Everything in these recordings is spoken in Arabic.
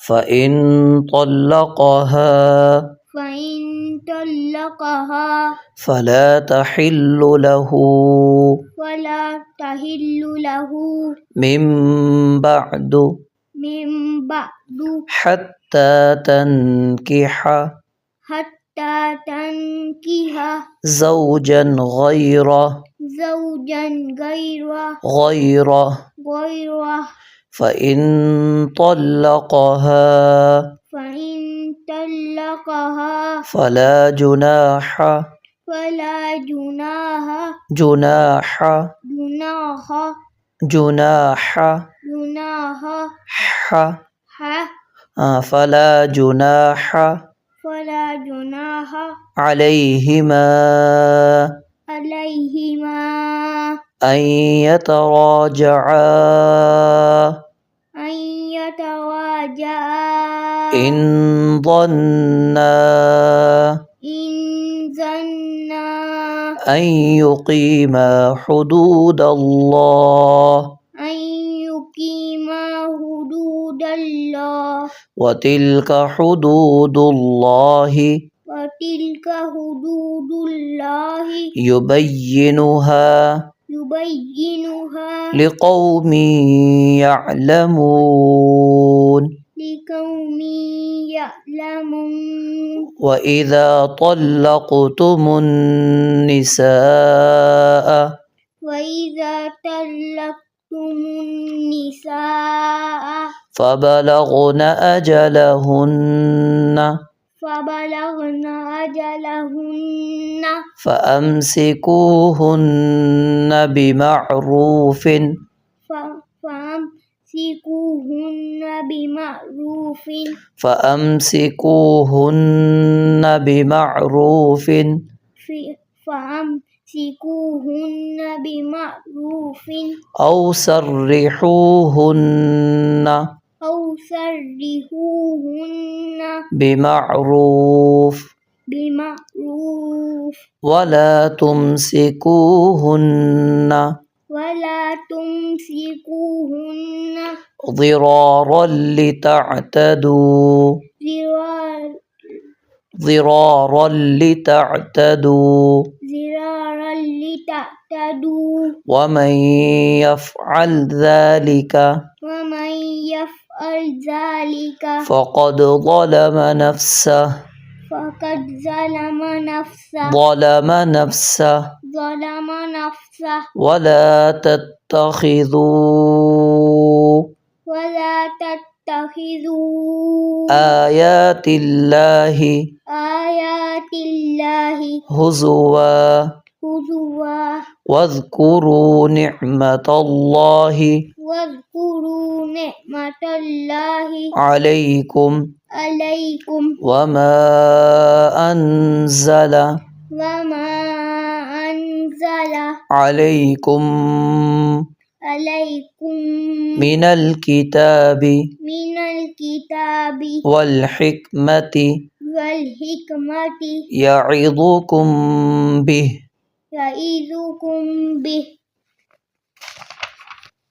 فإن طلقها فلا تحل له من بعد حتى تنكح زوجا غيره فإن طلقها فلا جناح عليهما أن يتراجعا إن ظنا أن يقيما حدود الله وتلك حدود الله يبينها لقوم يعلمون وإذا طلقتم النساء فبلغن أجلهن فأمسكوهن بمعروف أو سرحوهن بمعروف ولا تمسكوهن ضرارا لتعتدوا ومن يفعل ذلك فقد ظلم نفسه ولا تتخذوا آيات الله هزوا واذكروا نعمة الله عليكم وما أنزل عليكم من الكتاب والحكمة يعظكم به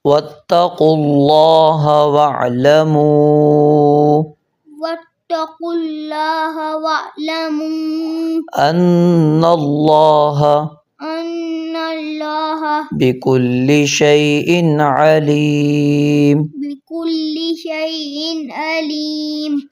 واتقوا الله واعلموا أن الله بكل شيء عليم